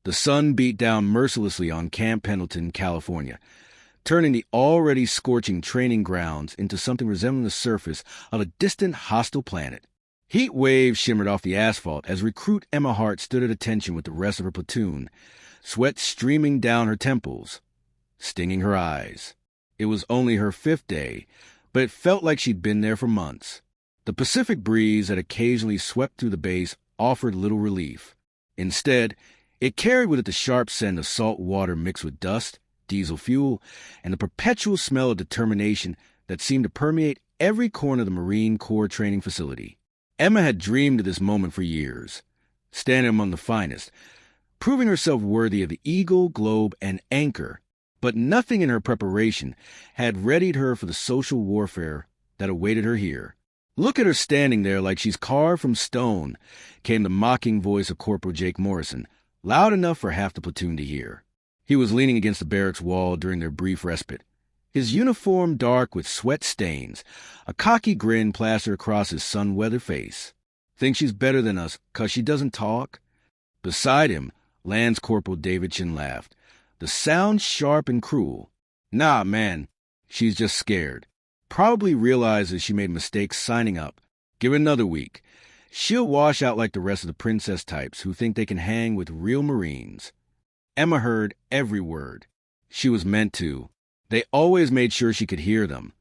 The sun beat down mercilessly on Camp Pendleton, California, turning the already scorching training grounds into something resembling the surface of a distant hostile planet. Heat waves shimmered off the asphalt as recruit Emma Hart stood at attention with the rest of her platoon, sweat streaming down her temples, stinging her eyes. It was only her 5th day, but it felt like she'd been there for months. The Pacific breeze that occasionally swept through the base offered little relief. Instead, it carried with it the sharp scent of salt water mixed with dust, diesel fuel, and the perpetual smell of determination that seemed to permeate every corner of the Marine Corps training facility. Emma had dreamed of this moment for years, standing among the finest, proving herself worthy of the Eagle, Globe, and Anchor, but nothing in her preparation had readied her for the social warfare that awaited her here. "Look at her standing there like she's carved from stone," came the mocking voice of Corporal Morrison, loud enough for half the platoon to hear. He was leaning against the barracks wall during their brief respite, his uniform dark with sweat stains, a cocky grin plastered across his sun-weathered face. "Think she's better than us 'cause she doesn't talk?" Beside him, Lance Corporal Davidson laughed, the sound sharp and cruel. "Nah, man, she's just scared. Probably realizes she made mistakes signing up. Give her another week. She'll wash out like the rest of the princess types who think they can hang with real Marines." Emma heard every word. She was meant to. They always made sure she could hear them,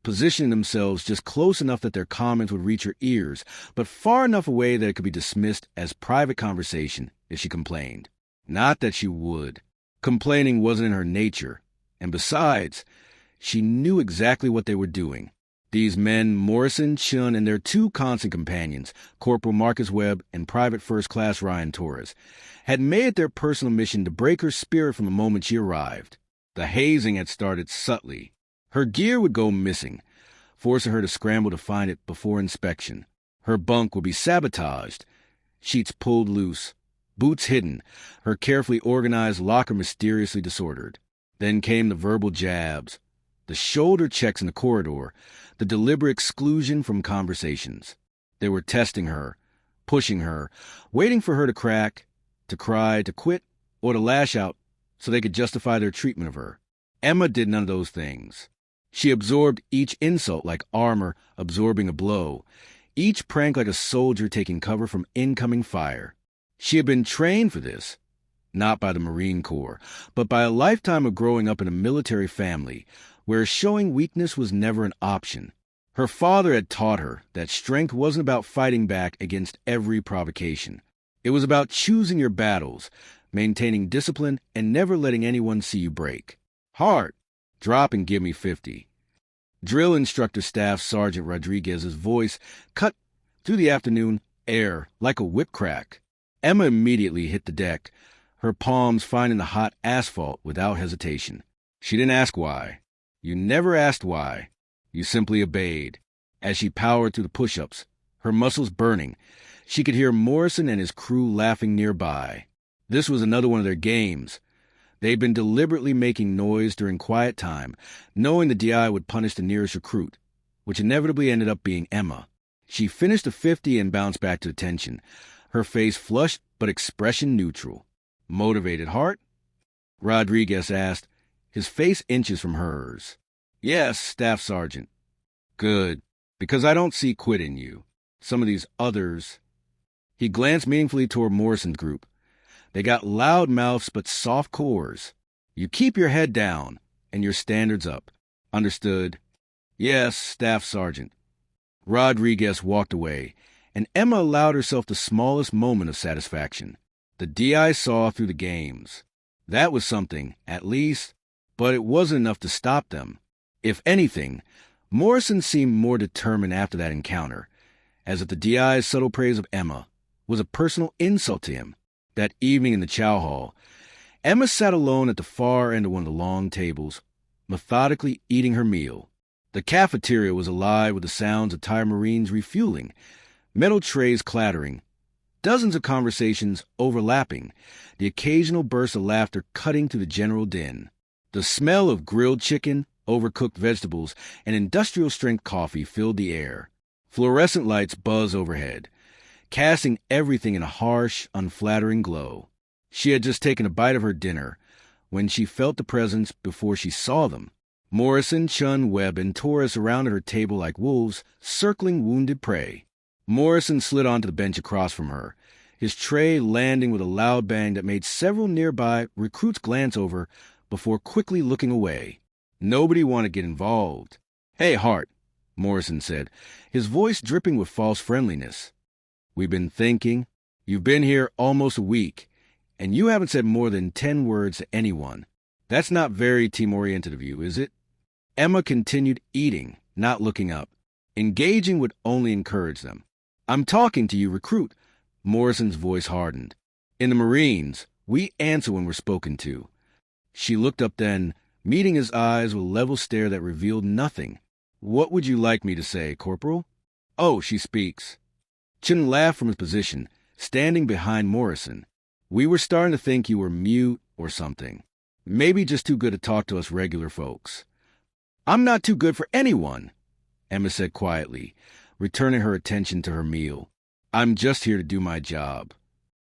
positioning themselves just close enough that their comments would reach her ears, but far enough away that it could be dismissed as private conversation if she complained. Not that she would. Complaining wasn't in her nature, and besides, she knew exactly what they were doing. These men, Morrison, Chun, and their 2 constant companions, Corporal Marcus Webb and Private First Class Ryan Torres, had made it their personal mission to break her spirit from the moment she arrived. The hazing had started subtly. Her gear would go missing, forcing her to scramble to find it before inspection. Her bunk would be sabotaged, sheets pulled loose, boots hidden, her carefully organized locker mysteriously disordered. Then came the verbal jabs, the shoulder checks in the corridor, the deliberate exclusion from conversations. They were testing her, pushing her, waiting for her to crack, to cry, to quit, or to lash out so they could justify their treatment of her. Emma did none of those things. She absorbed each insult like armor absorbing a blow, each prank like a soldier taking cover from incoming fire. She had been trained for this, not by the Marine Corps, but by a lifetime of growing up in a military family where showing weakness was never an option. Her father had taught her that strength wasn't about fighting back against every provocation. It was about choosing your battles, maintaining discipline, and never letting anyone see you break. "Hart, drop and give me 50. Drill Instructor Staff Sergeant Rodriguez's voice cut through the afternoon air like a whip crack. Emma immediately hit the deck, her palms finding the hot asphalt without hesitation. She didn't ask why. You never asked why. You simply obeyed. As she powered through the push-ups, her muscles burning, she could hear Morrison and his crew laughing nearby. This was another one of their games. They'd been deliberately making noise during quiet time, knowing the DI would punish the nearest recruit, which inevitably ended up being Emma. She finished the 50 and bounced back to attention, her face flushed but expression neutral. "Motivated, Hart?" Rodriguez asked, his face inches from hers. "Yes, Staff Sergeant." "Good, because I don't see quit in you. Some of these others..." He glanced meaningfully toward Morrison's group. "They got loud mouths but soft cores. You keep your head down and your standards up." "Understood." "Yes, Staff Sergeant." Rodriguez walked away, and Emma allowed herself the smallest moment of satisfaction. The DI saw through the games. That was something, at least, but it wasn't enough to stop them. If anything, Morrison seemed more determined after that encounter, as if the DI's subtle praise of Emma was a personal insult to him. That evening in the chow hall, Emma sat alone at the far end of one of the long tables, methodically eating her meal. The cafeteria was alive with the sounds of tired Marines refueling, metal trays clattering, dozens of conversations overlapping, the occasional burst of laughter cutting through the general din. The smell of grilled chicken, overcooked vegetables, and industrial-strength coffee filled the air. Fluorescent lights buzzed overhead, casting everything in a harsh, unflattering glow. She had just taken a bite of her dinner when she felt the presence before she saw them. Morrison, Chun, Webb, and Torres surrounded her table like wolves, circling wounded prey. Morrison slid onto the bench across from her, his tray landing with a loud bang that made several nearby recruits glance over before quickly looking away. Nobody wanted to get involved. "Hey, Hart," Morrison said, his voice dripping with false friendliness. "We've been thinking. You've been here almost a week, and you haven't said more than 10 words to anyone. That's not very team-oriented of you, is it?" Emma continued eating, not looking up. Engaging would only encourage them. "I'm talking to you, recruit." Morrison's voice hardened. "In the Marines, we answer when we're spoken to." She looked up then, meeting his eyes with a level stare that revealed nothing. "What would you like me to say, Corporal?" "Oh, she speaks." Chin laughed from his position, standing behind Morrison. "We were starting to think you were mute or something. Maybe just too good to talk to us regular folks." "I'm not too good for anyone," Emma said quietly, returning her attention to her meal. "I'm just here to do my job."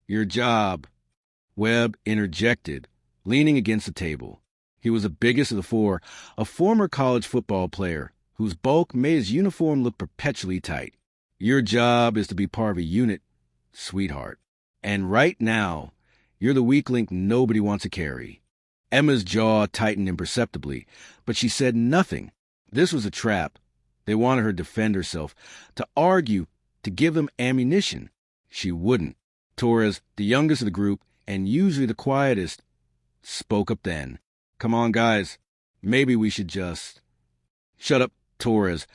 "Your job," Webb interjected, leaning against the table. He was the biggest of the four, a former college football player whose bulk made his uniform look perpetually tight. "Your job is to be part of a unit, sweetheart. And right now, you're the weak link nobody wants to carry." Emma's jaw tightened imperceptibly, but she said nothing. This was a trap. They wanted her to defend herself, to argue, to give them ammunition. She wouldn't. Torres, the youngest of the group, and usually the quietest, spoke up then. "Come on, guys. Maybe we should just—" "Shut up, Torres."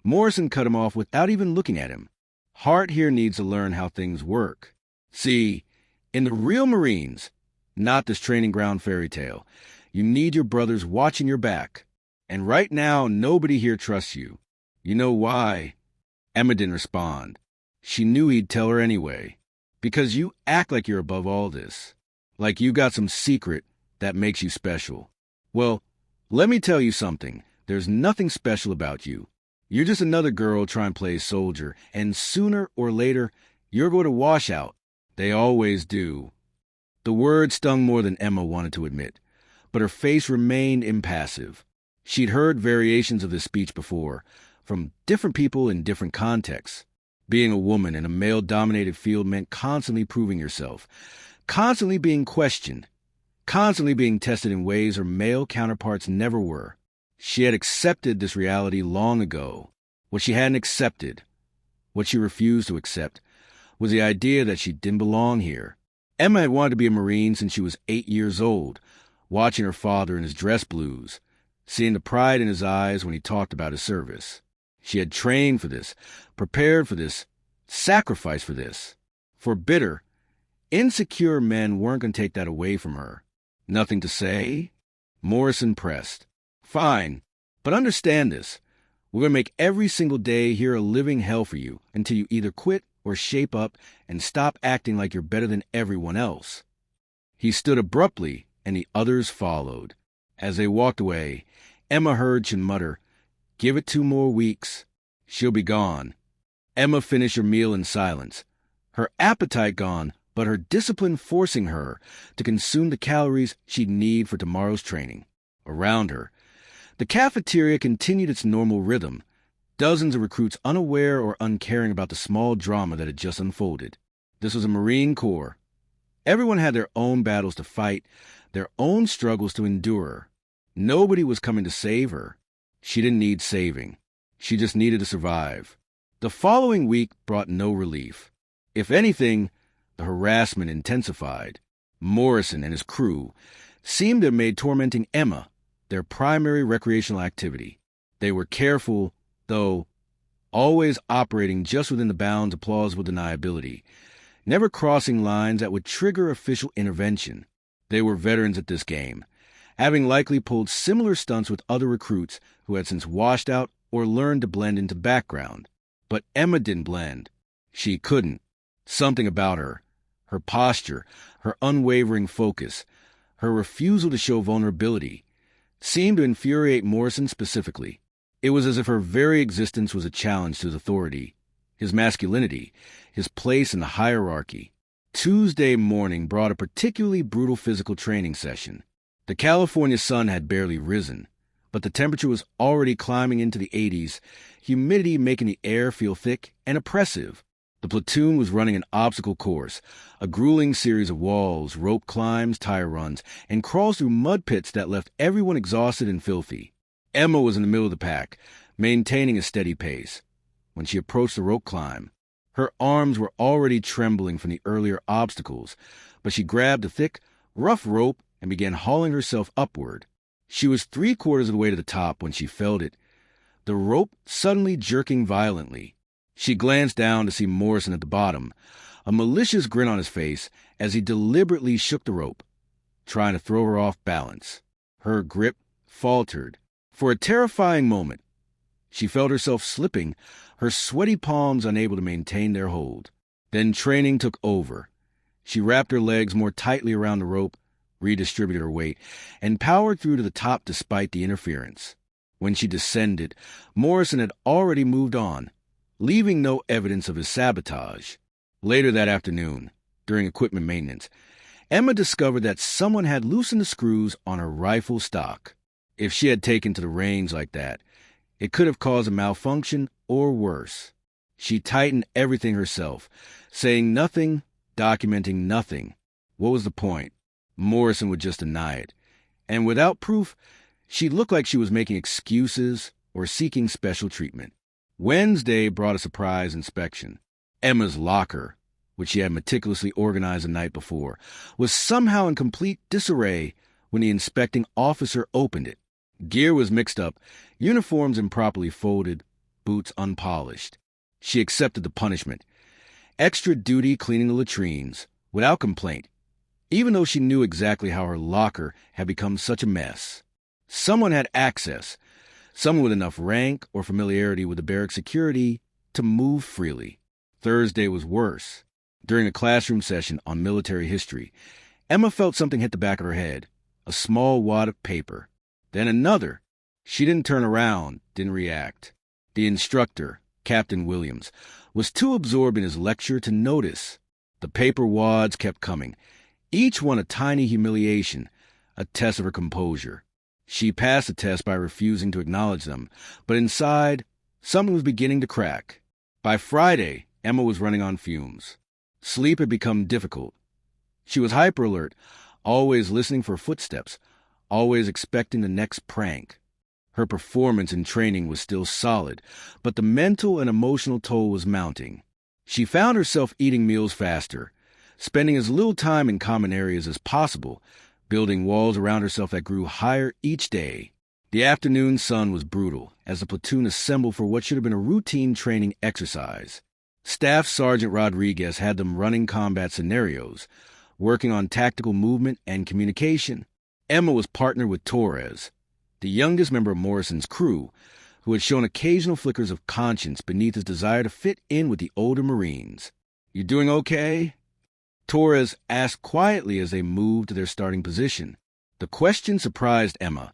Morrison cut him off without even looking at him. "Hart here needs to learn how things work. See, in the real Marines, not this training ground fairy tale, you need your brothers watching your back. And right now, nobody here trusts you. You know why?" Emma didn't respond. She knew he'd tell her anyway. "Because you act like you're above all this. Like you got some secret that makes you special. Well, let me tell you something. There's nothing special about you. You're just another girl trying to play soldier, and sooner or later, you're going to wash out. They always do." The word stung more than Emma wanted to admit, but her face remained impassive. She'd heard variations of this speech before, from different people in different contexts. Being a woman in a male-dominated field meant constantly proving yourself, constantly being questioned, constantly being tested in ways her male counterparts never were. She had accepted this reality long ago. What she hadn't accepted, what she refused to accept, was the idea that she didn't belong here. Emma had wanted to be a Marine since she was 8 years old, watching her father in his dress blues, seeing the pride in his eyes when he talked about his service. She had trained for this, prepared for this, sacrificed for this. For bitter, insecure men weren't going to take that away from her. "Nothing to say?" Morrison pressed. "Fine, but understand this. We're going to make every single day here a living hell for you until you either quit or shape up and stop acting like you're better than everyone else." He stood abruptly, and the others followed. As they walked away, Emma heard Chin mutter, "Give it 2 more weeks. She'll be gone." Emma finished her meal in silence, her appetite gone, but her discipline forcing her to consume the calories she'd need for tomorrow's training. Around her, the cafeteria continued its normal rhythm, dozens of recruits unaware or uncaring about the small drama that had just unfolded. This was a Marine Corps. Everyone had their own battles to fight, their own struggles to endure. Nobody was coming to save her. She didn't need saving. She just needed to survive. The following week brought no relief. If anything, the harassment intensified. Morrison and his crew seemed to have made tormenting Emma their primary recreational activity. They were careful, though, always operating just within the bounds of plausible deniability, never crossing lines that would trigger official intervention. They were veterans at this game, having likely pulled similar stunts with other recruits who had since washed out or learned to blend into background. But Emma didn't blend. She couldn't. Something about her, her posture, her unwavering focus, her refusal to show vulnerability, seemed to infuriate Morrison specifically. It was as if her very existence was a challenge to his authority, his masculinity, his place in the hierarchy. Tuesday morning brought a particularly brutal physical training session. The California sun had barely risen, but the temperature was already climbing into the 80s, humidity making the air feel thick and oppressive. The platoon was running an obstacle course, a grueling series of walls, rope climbs, tire runs, and crawls through mud pits that left everyone exhausted and filthy. Emma was in the middle of the pack, maintaining a steady pace. When she approached the rope climb, her arms were already trembling from the earlier obstacles, but she grabbed a thick, rough rope and began hauling herself upward. She was 3/4 of the way to the top when she felt it, the rope suddenly jerking violently. She glanced down to see Morrison at the bottom, a malicious grin on his face as he deliberately shook the rope, trying to throw her off balance. Her grip faltered. For a terrifying moment, she felt herself slipping, her sweaty palms unable to maintain their hold. Then training took over. She wrapped her legs more tightly around the rope, redistributed her weight, and powered through to the top despite the interference. When she descended, Morrison had already moved on, leaving no evidence of his sabotage. Later that afternoon, during equipment maintenance, Emma discovered that someone had loosened the screws on her rifle stock. If she had taken to the range like that, it could have caused a malfunction or worse. She tightened everything herself, saying nothing, documenting nothing. What was the point? Morrison would just deny it. And without proof, she looked like she was making excuses or seeking special treatment. Wednesday brought a surprise inspection. Emma's locker, which she had meticulously organized the night before, was somehow in complete disarray when the inspecting officer opened it. Gear was mixed up, uniforms improperly folded, boots unpolished. She accepted the punishment. Extra duty cleaning the latrines, without complaint, even though she knew exactly how her locker had become such a mess. Someone had access, someone with enough rank or familiarity with the barrack security to move freely. Thursday was worse. During a classroom session on military history, Emma felt something hit the back of her head, a small wad of paper. Then another. She didn't turn around, didn't react. The instructor, Captain Williams, was too absorbed in his lecture to notice. The paper wads kept coming, each one a tiny humiliation, a test of her composure. She passed the test by refusing to acknowledge them, but inside, something was beginning to crack. By Friday, Emma was running on fumes. Sleep had become difficult. She was hyper-alert, always listening for footsteps, always expecting the next prank. Her performance in training was still solid, but the mental and emotional toll was mounting. She found herself eating meals faster, spending as little time in common areas as possible, building walls around herself that grew higher each day. The afternoon sun was brutal as the platoon assembled for what should have been a routine training exercise. Staff Sergeant Rodriguez had them running combat scenarios, working on tactical movement and communication. Emma was partnered with Torres, the youngest member of Morrison's crew, who had shown occasional flickers of conscience beneath his desire to fit in with the older Marines. "You doing okay?" Torres asked quietly as they moved to their starting position. The question surprised Emma.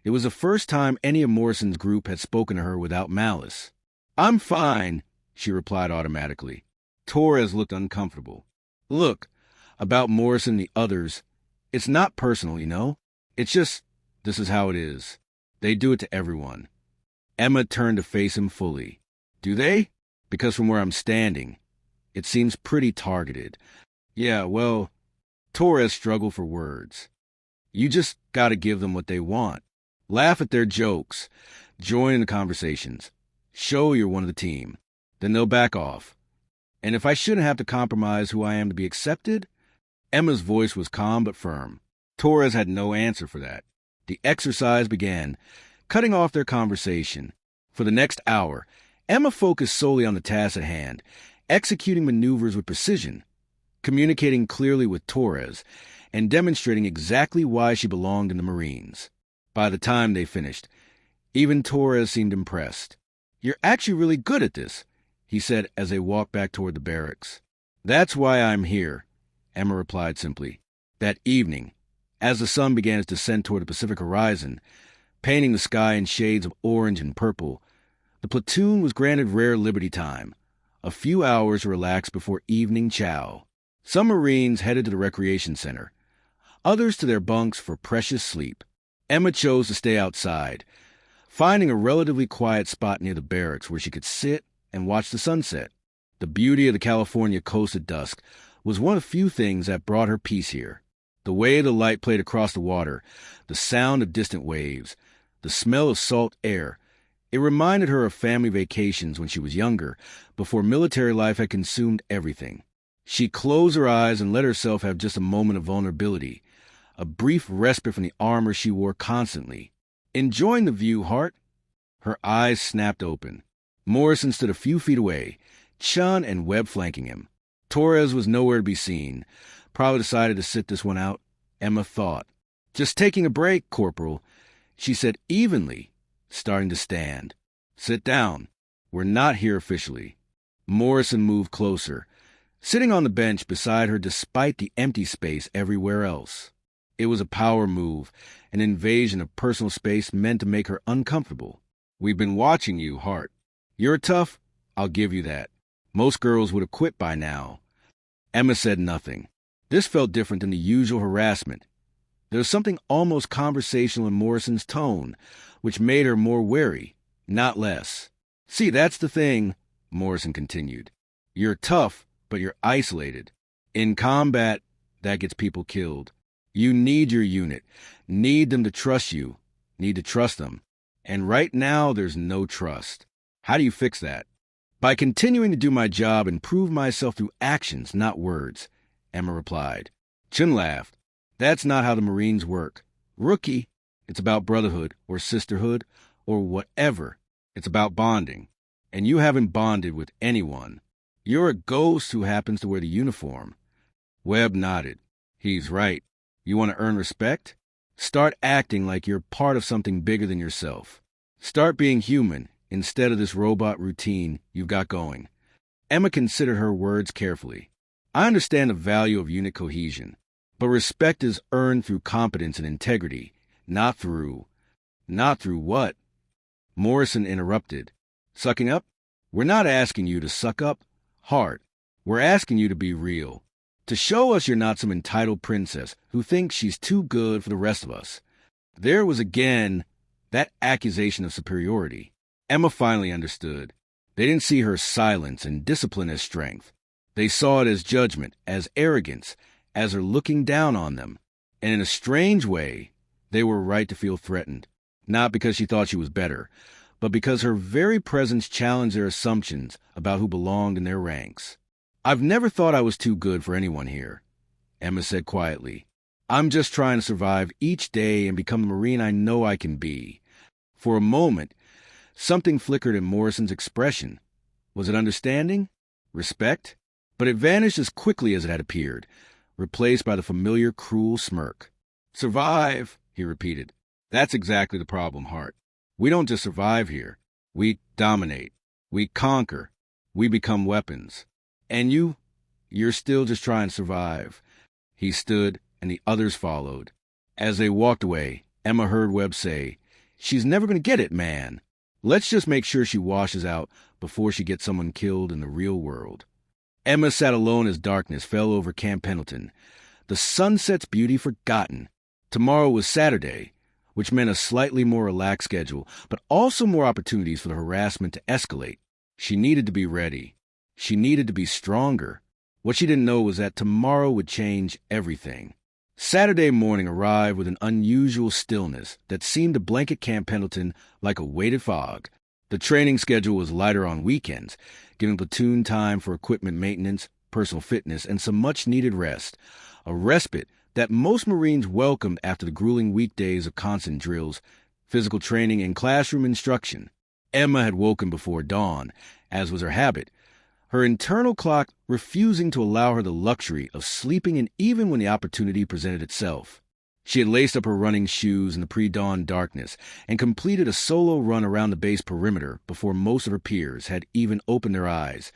It was the first time any of Morrison's group had spoken to her without malice. "I'm fine," she replied automatically. Torres looked uncomfortable. "Look, about Morrison and the others, it's not personal, you know? It's just, this is how it is. They do it to everyone." Emma turned to face him fully. "Do they? Because from where I'm standing, it seems pretty targeted." "Yeah, well," Torres struggled for words. "You just gotta give them what they want. Laugh at their jokes. Join in the conversations. Show you're one of the team. Then they'll back off. And if I shouldn't have to compromise who I am to be accepted?" Emma's voice was calm but firm. Torres had no answer for that. The exercise began, cutting off their conversation. For the next hour, Emma focused solely on the task at hand, executing maneuvers with precision, communicating clearly with Torres, and demonstrating exactly why she belonged in the Marines. By the time they finished, even Torres seemed impressed. "You're actually really good at this," he said as they walked back toward the barracks. "That's why I'm here," Emma replied simply. That evening, as the sun began its descent toward the Pacific horizon, painting the sky in shades of orange and purple, the platoon was granted rare liberty time, a few hours to relax before evening chow. Some Marines headed to the recreation center, others to their bunks for precious sleep. Emma chose to stay outside, finding a relatively quiet spot near the barracks where she could sit and watch the sunset. The beauty of the California coast at dusk was one of the few things that brought her peace here. The way the light played across the water, the sound of distant waves, the smell of salt air, it reminded her of family vacations when she was younger, before military life had consumed everything. She closed her eyes and let herself have just a moment of vulnerability, a brief respite from the armor she wore constantly. "Enjoying the view, Hart?" Her eyes snapped open. Morrison stood a few feet away, Chun and Webb flanking him. Torres was nowhere to be seen. Probably decided to sit this one out, Emma thought. "Just taking a break, Corporal," she said evenly, starting to stand. "Sit down. We're not here officially." Morrison moved closer, sitting on the bench beside her despite the empty space everywhere else. It was a power move, an invasion of personal space meant to make her uncomfortable. "We've been watching you, Hart. You're tough, I'll give you that. Most girls would have quit by now." Emma said nothing. This felt different than the usual harassment. There was something almost conversational in Morrison's tone, which made her more wary, not less. "See, that's the thing," Morrison continued. "You're tough, but you're isolated. In combat, that gets people killed. You need your unit, need them to trust you, need to trust them. And right now, there's no trust. How do you fix that?" "By continuing to do my job and prove myself through actions, not words," Emma replied. Chun laughed. "That's not how the Marines work. Rookie, it's about brotherhood or sisterhood or whatever. It's about bonding. And you haven't bonded with anyone. You're a ghost who happens to wear the uniform." Webb nodded. "He's right. You want to earn respect? Start acting like you're part of something bigger than yourself. Start being human instead of this robot routine you've got going." Emma considered her words carefully. "I understand the value of unit cohesion, but respect is earned through competence and integrity, not through what?" Morrison interrupted. "Sucking up? We're not asking you to suck up, Hart. We're asking you to be real. To show us you're not some entitled princess who thinks she's too good for the rest of us." There was again that accusation of superiority. Emma finally understood. They didn't see her silence and discipline as strength. They saw it as judgment, as arrogance, as her looking down on them. And in a strange way, they were right to feel threatened. Not because she thought she was better, but because her very presence challenged their assumptions about who belonged in their ranks. "I've never thought I was too good for anyone here," Emma said quietly. "I'm just trying to survive each day and become the Marine I know I can be." For a moment, something flickered in Morrison's expression. Was it understanding? Respect? But it vanished as quickly as it had appeared, replaced by the familiar cruel smirk. "Survive," he repeated. "That's exactly the problem, Hart. We don't just survive here. We dominate. We conquer. We become weapons. And you're still just trying to survive." He stood, and the others followed. As they walked away, Emma heard Webb say, "She's never going to get it, man. Let's just make sure she washes out before she gets someone killed in the real world." Emma sat alone as darkness fell over Camp Pendleton, the sunset's beauty forgotten. Tomorrow was Saturday, which meant a slightly more relaxed schedule, but also more opportunities for the harassment to escalate. She needed to be ready. She needed to be stronger. What she didn't know was that tomorrow would change everything. Saturday morning arrived with an unusual stillness that seemed to blanket Camp Pendleton like a weighted fog. The training schedule was lighter on weekends, giving platoon time for equipment maintenance, personal fitness, and some much-needed rest. A respite that most Marines welcomed after the grueling weekdays of constant drills, physical training, and classroom instruction. Emma had woken before dawn, as was her habit, her internal clock refusing to allow her the luxury of sleeping in even when the opportunity presented itself. She had laced up her running shoes in the pre-dawn darkness and completed a solo run around the base perimeter before most of her peers had even opened their eyes,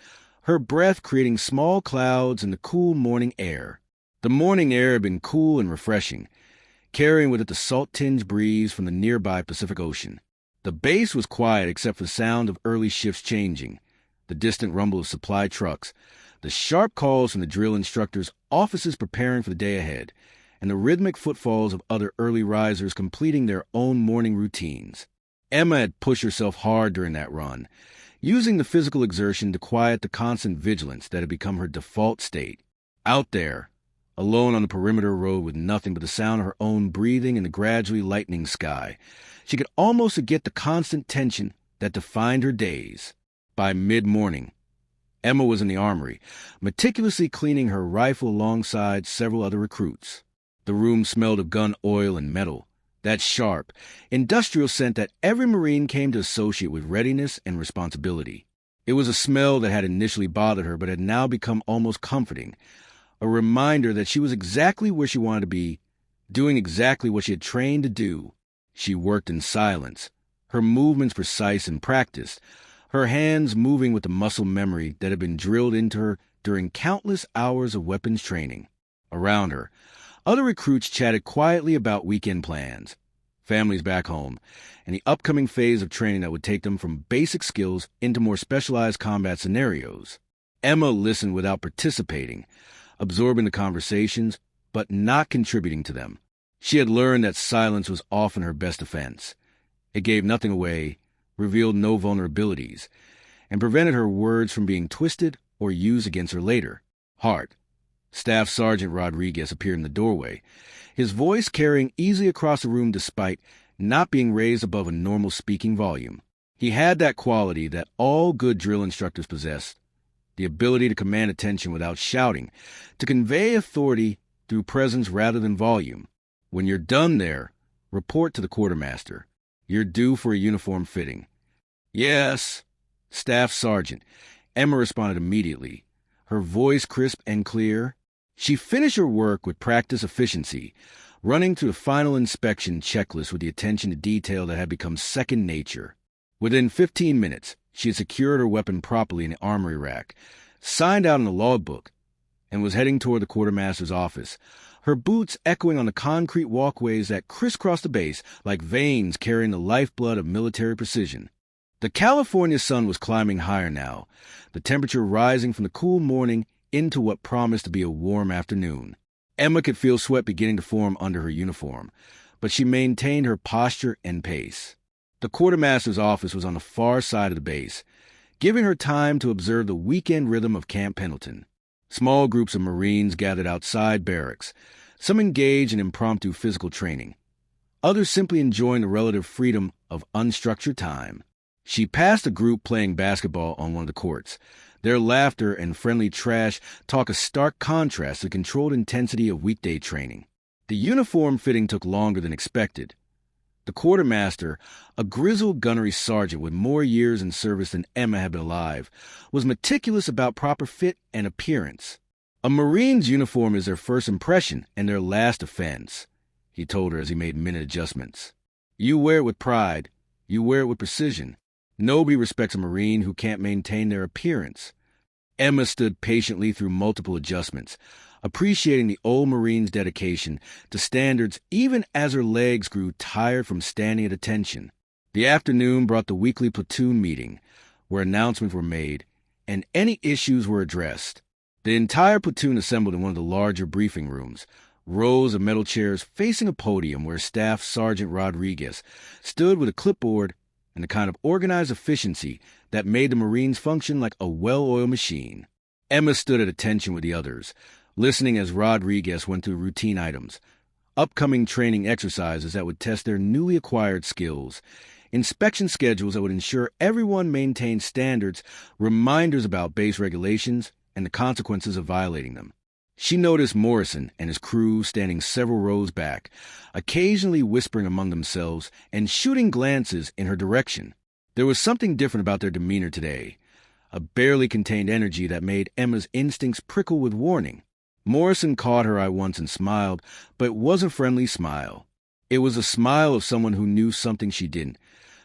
her breath creating small clouds in the cool morning air. The morning air had been cool and refreshing, carrying with it the salt-tinged breeze from the nearby Pacific Ocean. The base was quiet except for the sound of early shifts changing, the distant rumble of supply trucks, The sharp calls from the drill instructors' offices preparing for the day ahead, and the rhythmic footfalls of other early risers completing their own morning routines. Emma had pushed herself hard during that run, using the physical exertion to quiet the constant vigilance that had become her default state. Out there, alone on the perimeter road with nothing but the sound of her own breathing in the gradually lightening sky, she could almost forget the constant tension that defined her days. By mid-morning, Emma was in the armory, meticulously cleaning her rifle alongside several other recruits. The room smelled of gun oil and metal, that sharp, industrial scent that every Marine came to associate with readiness and responsibility. It was a smell that had initially bothered her but had now become almost comforting, a reminder that she was exactly where she wanted to be, doing exactly what she had trained to do. She worked in silence, her movements precise and practiced, her hands moving with the muscle memory that had been drilled into her during countless hours of weapons training. Around her, other recruits chatted quietly about weekend plans, families back home, and the upcoming phase of training that would take them from basic skills into more specialized combat scenarios. Emma listened without participating, absorbing the conversations, but not contributing to them. She had learned that silence was often her best defense. It gave nothing away, revealed no vulnerabilities, and prevented her words from being twisted or used against her later. Hart, Staff Sergeant Rodriguez, appeared in the doorway, his voice carrying easily across the room despite not being raised above a normal speaking volume. He had that quality that all good drill instructors possess, the ability to command attention without shouting, to convey authority through presence rather than volume. When you're done there, report to the quartermaster. You're due for a uniform fitting. Yes, Staff Sergeant. Emma responded immediately, her voice crisp and clear. She finished her work with practice efficiency, running through the final inspection checklist with the attention to detail that had become second nature. Within 15 minutes, she had secured her weapon properly in the armory rack, signed out in the logbook, and was heading toward the quartermaster's office, her boots echoing on the concrete walkways that crisscrossed the base like veins carrying the lifeblood of military precision. The California sun was climbing higher now, the temperature rising from the cool morning into what promised to be a warm afternoon. Emma could feel sweat beginning to form under her uniform, but she maintained her posture and pace. The quartermaster's office was on the far side of the base, giving her time to observe the weekend rhythm of Camp Pendleton. Small groups of Marines gathered outside barracks, some engaged in impromptu physical training, others simply enjoying the relative freedom of unstructured time. She passed a group playing basketball on one of the courts, their laughter and friendly trash talk a stark contrast to the controlled intensity of weekday training. The uniform fitting took longer than expected. The quartermaster, a grizzled gunnery sergeant with more years in service than Emma had been alive, was meticulous about proper fit and appearance. A Marine's uniform is their first impression and their last offense, he told her as he made minute adjustments. You wear it with pride. You wear it with precision. Nobody respects a Marine who can't maintain their appearance. Emma stood patiently through multiple adjustments, appreciating the old Marine's dedication to standards even as her legs grew tired from standing at attention. The afternoon brought the weekly platoon meeting, where announcements were made and any issues were addressed. The entire platoon assembled in one of the larger briefing rooms, rows of metal chairs facing a podium where Staff Sergeant Rodriguez stood with a clipboard and the kind of organized efficiency that made the Marines function like a well-oiled machine. Emma stood at attention with the others, listening as Rodriguez went through routine items, upcoming training exercises that would test their newly acquired skills, inspection schedules that would ensure everyone maintained standards, reminders about base regulations, and the consequences of violating them. She noticed Morrison and his crew standing several rows back, occasionally whispering among themselves and shooting glances in her direction. There was something different about their demeanor today, a barely contained energy that made Emma's instincts prickle with warning. Morrison caught her eye once and smiled, but it was a friendly smile. It was a smile of someone who knew something she didn't,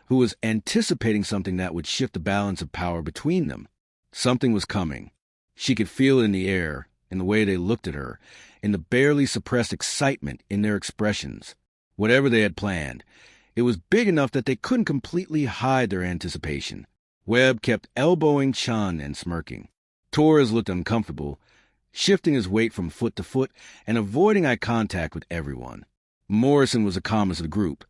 who was anticipating something that would shift the balance of power between them. Something was coming. She could feel it in the air, in the way they looked at her, in the barely suppressed excitement in their expressions. Whatever they had planned, it was big enough that they couldn't completely hide their anticipation. Webb kept elbowing Chun and smirking. Torres looked uncomfortable, shifting his weight from foot to foot and avoiding eye contact with everyone. Morrison was the calmest of the group,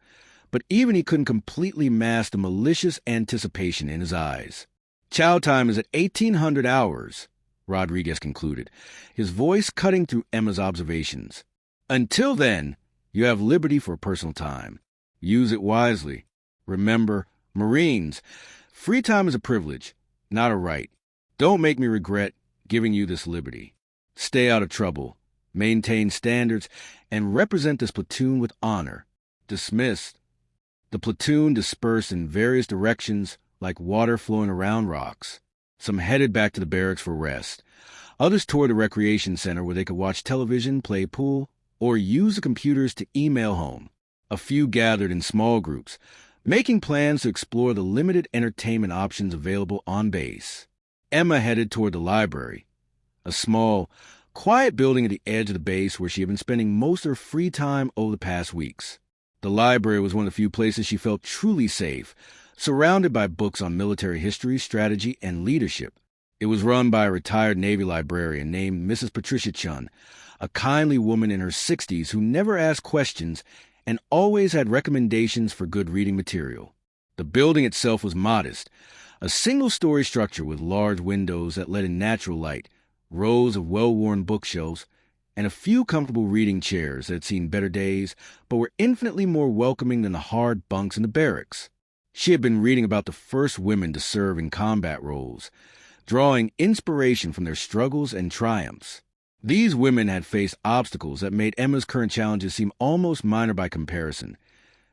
but even he couldn't completely mask the malicious anticipation in his eyes. "Chow time is at 1800 hours, Rodriguez concluded, his voice cutting through Emma's observations. "Until then, you have liberty for personal time. Use it wisely. Remember, Marines, free time is a privilege, not a right. Don't make me regret giving you this liberty. Stay out of trouble, maintain standards, and represent this platoon with honor." Dismissed. The platoon dispersed in various directions like water flowing around rocks. Some headed back to the barracks for rest. Others toured the recreation center where they could watch television, play pool, or use the computers to email home. A few gathered in small groups, making plans to explore the limited entertainment options available on base. Emma headed toward the library, a small, quiet building at the edge of the base where she had been spending most of her free time over the past weeks. The library was one of the few places she felt truly safe, surrounded by books on military history, strategy, and leadership. It was run by a retired Navy librarian named Mrs. Patricia Chun, a kindly woman in her 60s who never asked questions and always had recommendations for good reading material. The building itself was modest, a single-story structure with large windows that let in natural light, rows of well-worn bookshelves, and a few comfortable reading chairs that had seen better days but were infinitely more welcoming than the hard bunks in the barracks. She had been reading about the first women to serve in combat roles, drawing inspiration from their struggles and triumphs. These women had faced obstacles that made Emma's current challenges seem almost minor by comparison.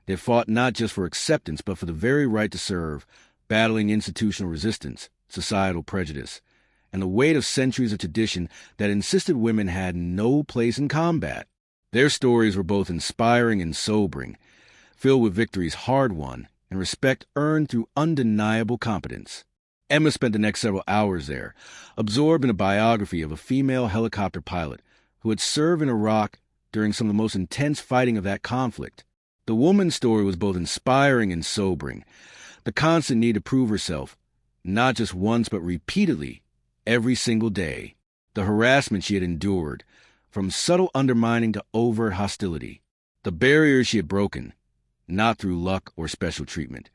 They fought not just for acceptance, but for the very right to serve, battling institutional resistance, societal prejudice, and the weight of centuries of tradition that insisted women had no place in combat. Their stories were both inspiring and sobering, filled with victories hard won and respect earned through undeniable competence. Emma spent the next several hours there, absorbed in a biography of a female helicopter pilot who had served in Iraq during some of the most intense fighting of that conflict. The woman's story was both inspiring and sobering. The constant need to prove herself, not just once but repeatedly, every single day. The harassment she had endured, from subtle undermining to overt hostility. The barriers she had broken, not through luck or special treatment,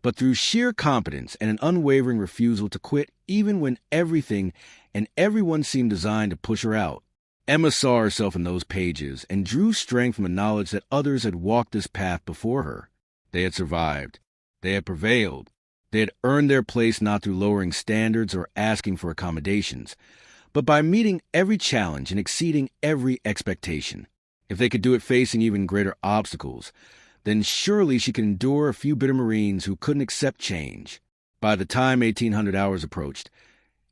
but through sheer competence and an unwavering refusal to quit even when everything and everyone seemed designed to push her out. Emma saw herself in those pages and drew strength from the knowledge that others had walked this path before her. They had survived. They had prevailed. They had earned their place not through lowering standards or asking for accommodations, but by meeting every challenge and exceeding every expectation. If they could do it facing even greater obstacles, then surely she could endure a few bitter Marines who couldn't accept change. By the time 1800 hours approached,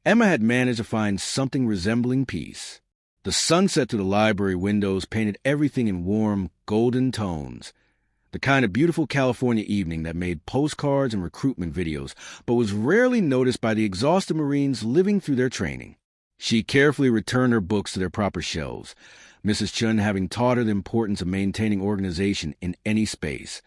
Emma had managed to find something resembling peace. The sunset through the library windows painted everything in warm, golden tones, the kind of beautiful California evening that made postcards and recruitment videos, but was rarely noticed by the exhausted Marines living through their training. She carefully returned her books to their proper shelves, Mrs. Chun having taught her the importance of maintaining organization in any space,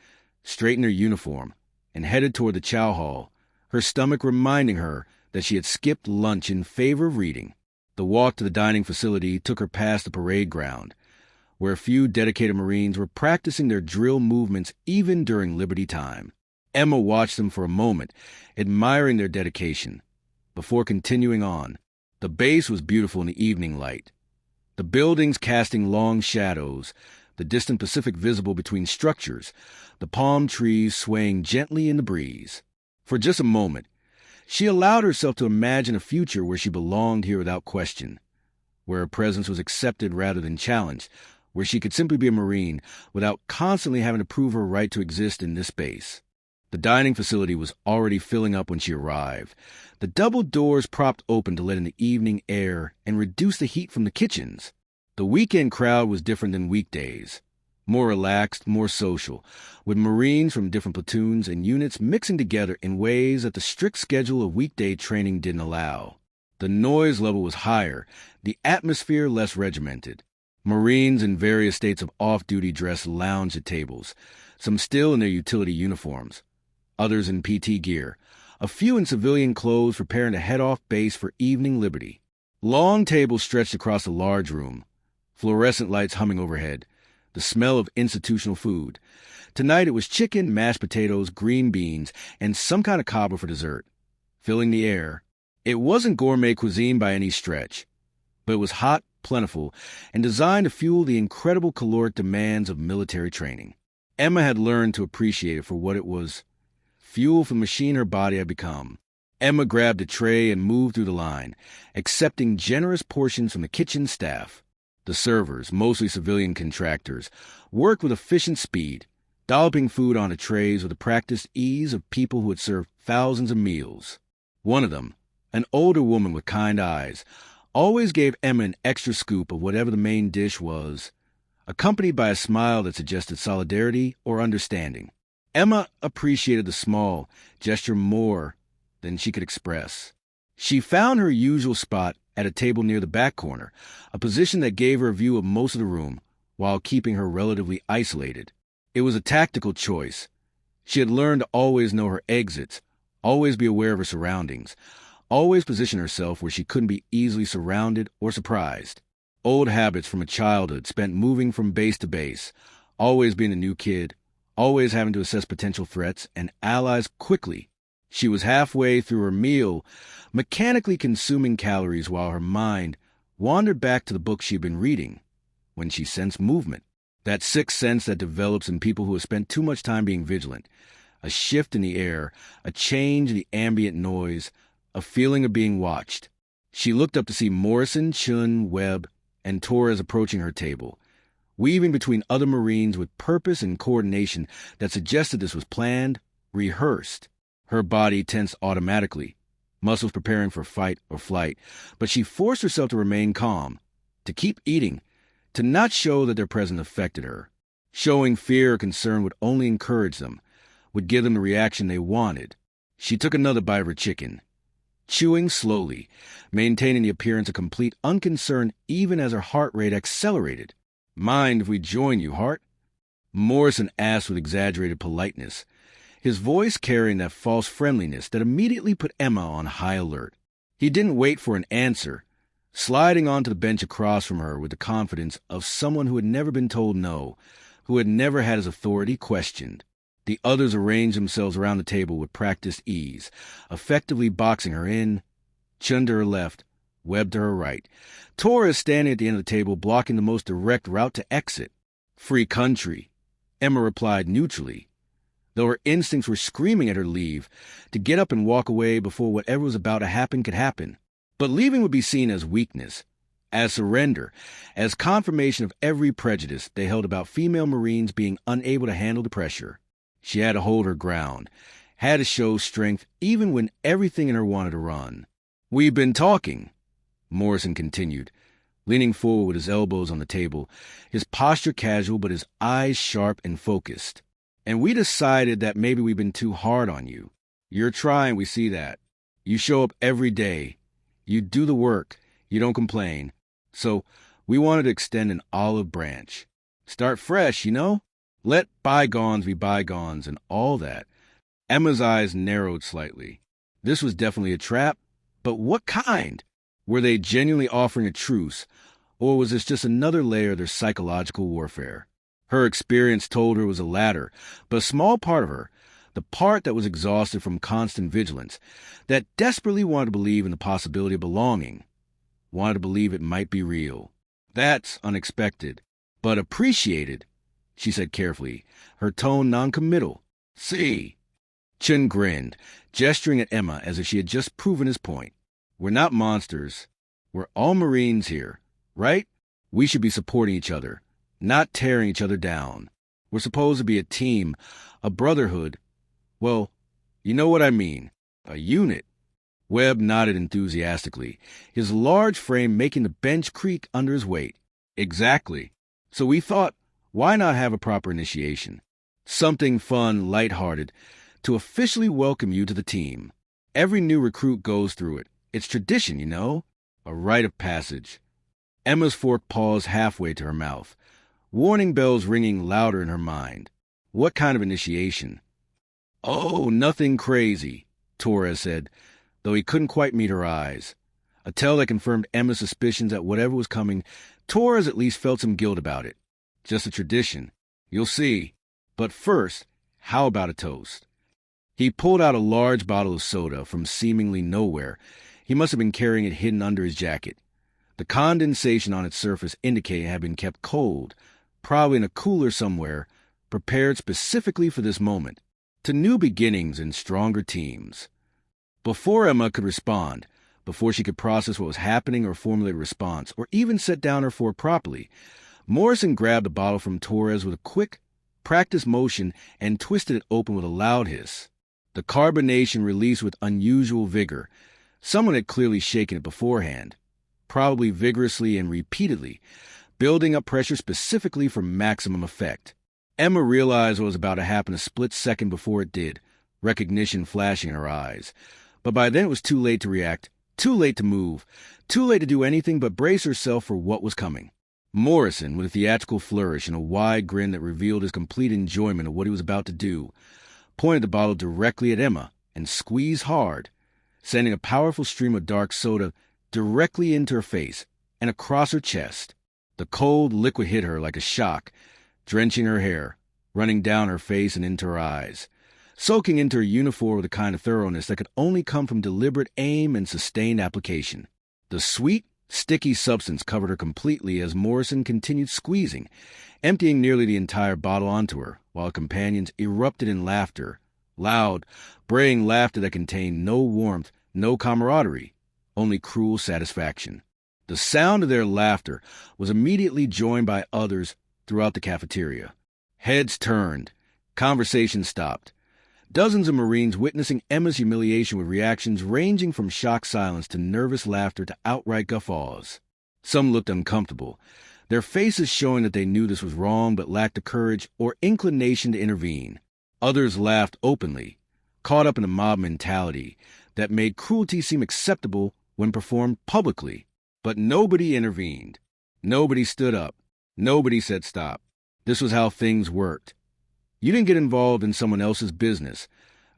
straightened her uniform, and headed toward the chow hall, her stomach reminding her that she had skipped lunch in favor of reading. The walk to the dining facility took her past the parade ground, where a few dedicated Marines were practicing their drill movements even during Liberty time. Emma watched them for a moment, admiring their dedication, before continuing on. The base was beautiful in the evening light, the buildings casting long shadows, the distant Pacific visible between structures, the palm trees swaying gently in the breeze. For just a moment, she allowed herself to imagine a future where she belonged here without question, where her presence was accepted rather than challenged, where she could simply be a Marine without constantly having to prove her right to exist in this space. The dining facility was already filling up when she arrived, the double doors propped open to let in the evening air and reduce the heat from the kitchens. The weekend crowd was different than weekdays, more relaxed, more social, with Marines from different platoons and units mixing together in ways that the strict schedule of weekday training didn't allow. The noise level was higher, the atmosphere less regimented. Marines in various states of off-duty dress lounged at tables, some still in their utility uniforms, others in PT gear, a few in civilian clothes preparing to head off base for evening liberty. Long tables stretched across the large room, fluorescent lights humming overhead, the smell of institutional food. Tonight it was chicken, mashed potatoes, green beans, and some kind of cobbler for dessert, filling the air. It wasn't gourmet cuisine by any stretch, but it was hot, plentiful, and designed to fuel the incredible caloric demands of military training. Emma had learned to appreciate it for what it was, fuel for the machine her body had become. Emma grabbed a tray and moved through the line, accepting generous portions from the kitchen staff. The servers, mostly civilian contractors, worked with efficient speed, dolloping food onto trays with the practiced ease of people who had served thousands of meals. One of them, an older woman with kind eyes, always gave Emma an extra scoop of whatever the main dish was, accompanied by a smile that suggested solidarity or understanding. Emma appreciated the small gesture more than she could express. She found her usual spot at a table near the back corner, a position that gave her a view of most of the room while keeping her relatively isolated. It was a tactical choice. She had learned to always know her exits, always be aware of her surroundings, always position herself where she couldn't be easily surrounded or surprised. Old habits from a childhood spent moving from base to base, always being a new kid, always having to assess potential threats and allies quickly. She was halfway through her meal, mechanically consuming calories while her mind wandered back to the book she'd been reading, when she sensed movement. That sixth sense that develops in people who have spent too much time being vigilant. A shift in the air, a change in the ambient noise, a feeling of being watched. She looked up to see Morrison, Chun, Webb, and Torres approaching her table, weaving between other Marines with purpose and coordination that suggested this was planned, rehearsed. Her body tensed automatically, muscles preparing for fight or flight, but she forced herself to remain calm, to keep eating, to not show that their presence affected her. Showing fear or concern would only encourage them, would give them the reaction they wanted. She took another bite of her chicken, chewing slowly, maintaining the appearance of complete unconcern even as her heart rate accelerated. "Mind if we join you, Hart?" Morrison asked with exaggerated politeness, his voice carrying that false friendliness that immediately put Emma on high alert. He didn't wait for an answer, sliding onto the bench across from her with the confidence of someone who had never been told no, who had never had his authority questioned. The others arranged themselves around the table with practiced ease, effectively boxing her in, Chun to her left, Webb to her right. Torres standing at the end of the table, blocking the most direct route to exit. "Free country," Emma replied neutrally, though her instincts were screaming at her leave, to get up and walk away before whatever was about to happen could happen. But leaving would be seen as weakness, as surrender, as confirmation of every prejudice they held about female Marines being unable to handle the pressure. She had to hold her ground, had to show strength even when everything in her wanted to run. "We've been talking," Morrison continued, leaning forward with his elbows on the table, his posture casual but his eyes sharp and focused. "And we decided that maybe we've been too hard on you. You're trying, we see that. You show up every day. You do the work. You don't complain. So we wanted to extend an olive branch. Start fresh, you know? Let bygones be bygones and all that." Emma's eyes narrowed slightly. This was definitely a trap, but what kind? Were they genuinely offering a truce, or was this just another layer of their psychological warfare? Her experience told her it was the latter, but a small part of her, the part that was exhausted from constant vigilance, that desperately wanted to believe in the possibility of belonging, wanted to believe it might be real. "That's unexpected, but appreciated," she said carefully, her tone noncommittal. "See." Chun grinned, gesturing at Emma as if she had just proven his point. "We're not monsters. We're all Marines here, right? We should be supporting each other, not tearing each other down. We're supposed to be a team, a brotherhood. Well, you know what I mean. A unit." Webb nodded enthusiastically, his large frame making the bench creak under his weight. "Exactly. So we thought, why not have a proper initiation? Something fun, lighthearted, to officially welcome you to the team. Every new recruit goes through it. It's tradition, you know? A rite of passage." Emma's fork paused halfway to her mouth, warning bells ringing louder in her mind. What kind of initiation? "Oh, nothing crazy," Torres said, though he couldn't quite meet her eyes. A tell that confirmed Emma's suspicions that whatever was coming, Torres at least felt some guilt about it. Just a tradition. You'll see. But first, how about a toast? He pulled out a large bottle of soda from seemingly nowhere. He must have been carrying it hidden under his jacket. The condensation on its surface indicated it had been kept cold, probably in a cooler somewhere, prepared specifically for this moment, to new beginnings and stronger teams. Before Emma could respond, before she could process what was happening or formulate a response, or even set down her fork properly, Morrison grabbed the bottle from Torres with a quick, practiced motion and twisted it open with a loud hiss. The carbonation released with unusual vigor. Someone had clearly shaken it beforehand, probably vigorously and repeatedly, building up pressure specifically for maximum effect. Emma realized what was about to happen a split second before it did, recognition flashing in her eyes. But by then it was too late to react, too late to move, too late to do anything but brace herself for what was coming. Morrison, with a theatrical flourish and a wide grin that revealed his complete enjoyment of what he was about to do, pointed the bottle directly at Emma and squeezed hard, sending a powerful stream of dark soda directly into her face and across her chest. The cold liquid hit her like a shock, drenching her hair, running down her face and into her eyes, soaking into her uniform with a kind of thoroughness that could only come from deliberate aim and sustained application. The sweet, sticky substance covered her completely as Morrison continued squeezing, emptying nearly the entire bottle onto her, while her companions erupted in laughter, loud, braying laughter that contained no warmth, no camaraderie, only cruel satisfaction. The sound of their laughter was immediately joined by others throughout the cafeteria. Heads turned. Conversation stopped. Dozens of Marines witnessing Emma's humiliation with reactions ranging from shocked silence to nervous laughter to outright guffaws. Some looked uncomfortable, their faces showing that they knew this was wrong but lacked the courage or inclination to intervene. Others laughed openly, caught up in a mob mentality that made cruelty seem acceptable when performed publicly. But nobody intervened. Nobody stood up. Nobody said stop. This was how things worked. You didn't get involved in someone else's business,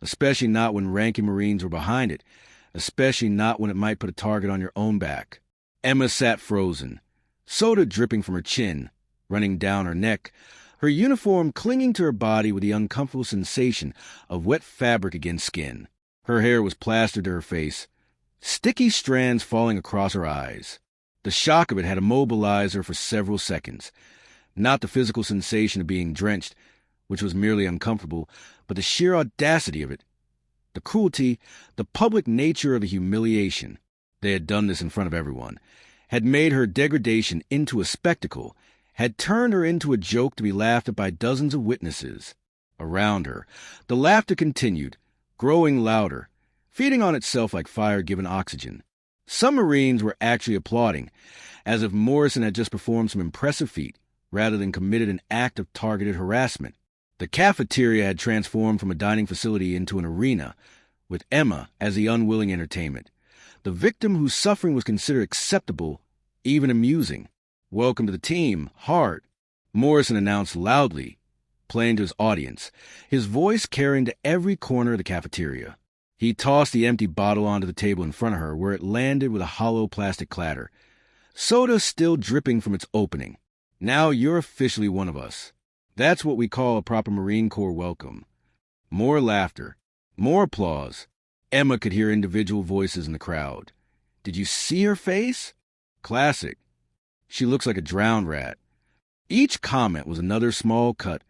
especially not when ranking Marines were behind it, especially not when it might put a target on your own back. Emma sat frozen, soda dripping from her chin, running down her neck, her uniform clinging to her body with the uncomfortable sensation of wet fabric against skin. Her hair was plastered to her face, sticky strands falling across her eyes. The shock of it had immobilized her for several seconds. Not the physical sensation of being drenched, which was merely uncomfortable, but the sheer audacity of it. The cruelty, the public nature of the humiliation. They had done this in front of everyone, had made her degradation into a spectacle, had turned her into a joke to be laughed at by dozens of witnesses. Around her, the laughter continued, growing louder, feeding on itself like fire given oxygen. Some Marines were actually applauding, as if Morrison had just performed some impressive feat, rather than committed an act of targeted harassment. The cafeteria had transformed from a dining facility into an arena, with Emma as the unwilling entertainment, the victim whose suffering was considered acceptable, even amusing. "Welcome to the team, Hart," Morrison announced loudly, playing to his audience, his voice carrying to every corner of the cafeteria. He tossed the empty bottle onto the table in front of her, where it landed with a hollow plastic clatter, soda still dripping from its opening. "Now you're officially one of us. That's what we call a proper Marine Corps welcome." More laughter, more applause. Emma could hear individual voices in the crowd. "Did you see her face? Classic. She looks like a drowned rat." Each comment was another small cut,